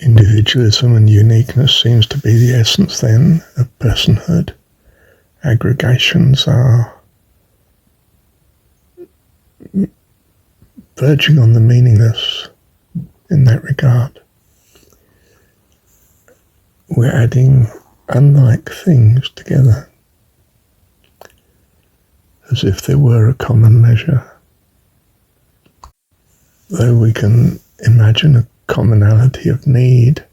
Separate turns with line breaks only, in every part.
Individualism and uniqueness seems to be the essence then of personhood. Aggregations are verging on the meaningless in that regard. We're adding unlike things together as if there were a common measure. Though we can imagine a commonality of need,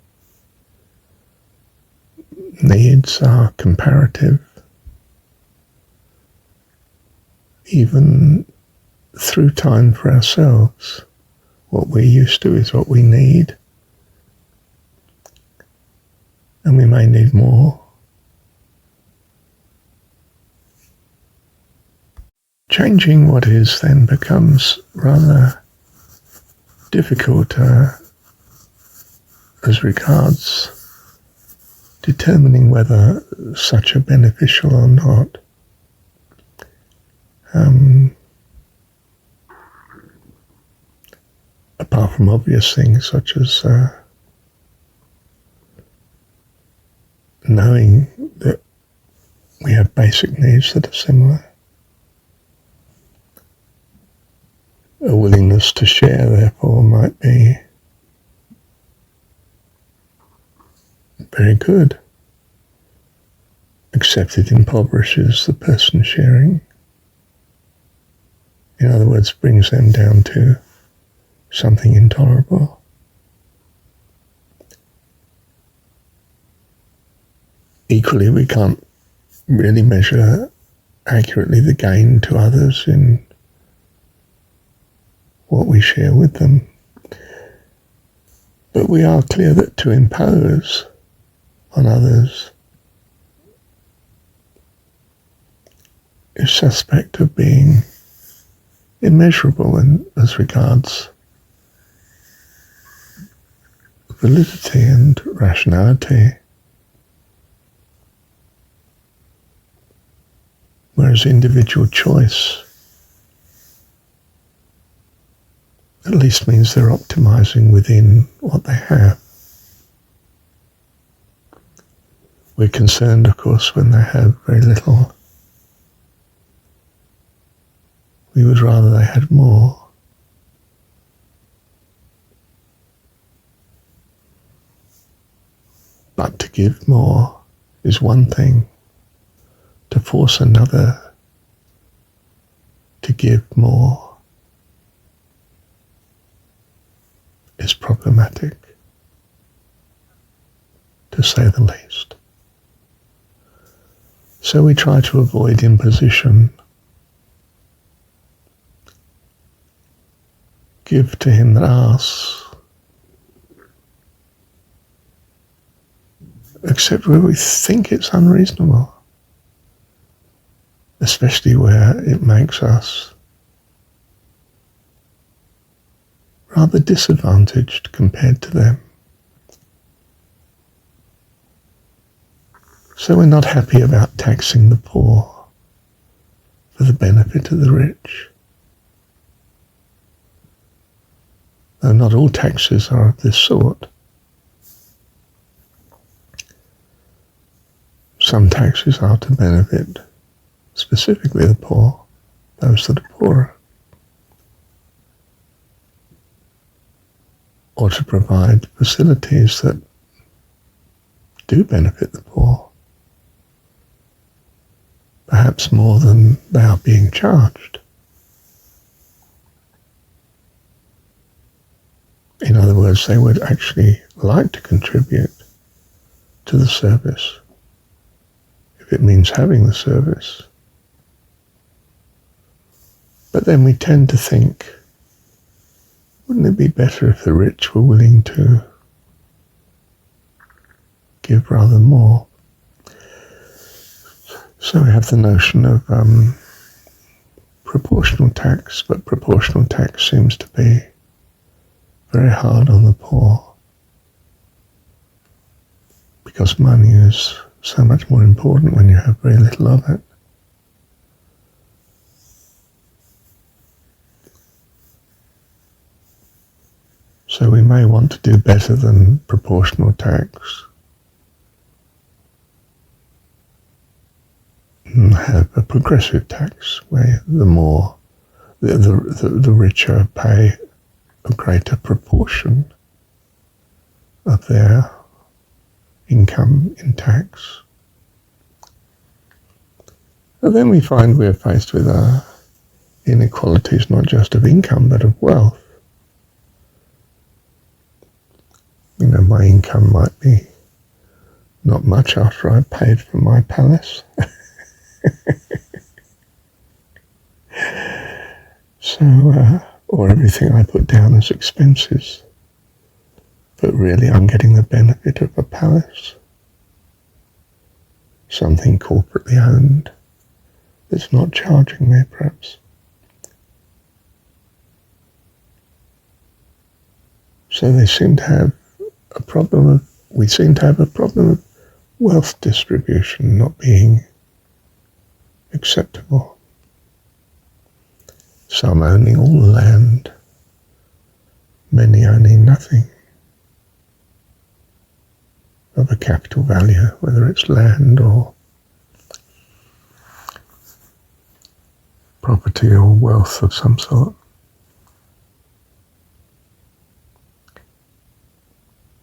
needs are comparative. Even through time for ourselves, what we're used to is what we need. And we may need more. Changing what is then becomes rather difficult as regards determining whether such are beneficial or not. Apart from obvious things such as knowing that we have basic needs that are similar, a willingness to share therefore might be very good, except it impoverishes the person sharing. In other words, brings them down to something intolerable. Equally, we can't really measure accurately the gain to others in what we share with them. But we are clear that to impose on others is suspect of being immeasurable as regards validity and rationality. Whereas individual choice at least means they're optimizing within what they have. We're concerned, of course, when they have very little. We would rather they had more. But to give more is one thing. To force another to give more is problematic, to say the least. So we try to avoid imposition. Give to him that asks, except where we think it's unreasonable, especially where it makes us rather disadvantaged compared to them. So we're not happy about taxing the poor for the benefit of the rich. Though not all taxes are of this sort. Some taxes are to benefit specifically the poor, those that are poorer, or to provide facilities that do benefit the poor, perhaps more than they are being charged. In other words, they would actually like to contribute to the service, if it means having the service. But then we tend to think, wouldn't it be better if the rich were willing to give rather more? So we have the notion of proportional tax, but proportional tax seems to be very hard on the poor, because money is so much more important when you have very little of it. So we may want to do better than proportional tax and have a progressive tax where the richer pay a greater proportion of their income in tax. And then we find we're faced with inequalities not just of income but of wealth. You know, my income might be not much after I've paid for my palace. So, or everything I put down as expenses. But really I'm getting the benefit of a palace. Something corporately owned that's not charging me, perhaps. So we seem to have a problem of wealth distribution not being acceptable. Some owning all the land, many owning nothing of a capital value, whether it's land or property or wealth of some sort.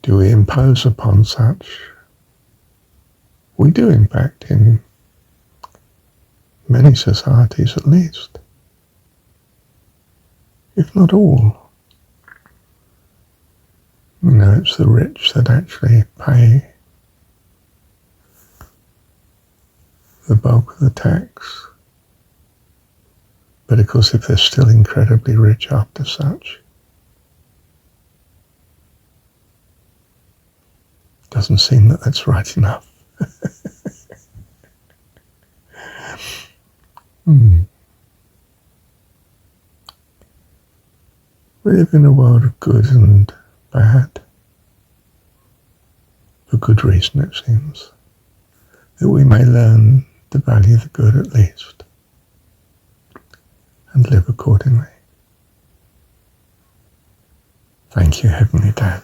Do we impose upon such? We do, in fact, in many societies at least, if not all. You know, it's the rich that actually pay the bulk of the tax. But of course, if they're still incredibly rich after such, doesn't seem that that's right enough. We live in a world of good and bad, for good reason it seems, that we may learn to value the good at least, and live accordingly. Thank you, Heavenly Dad.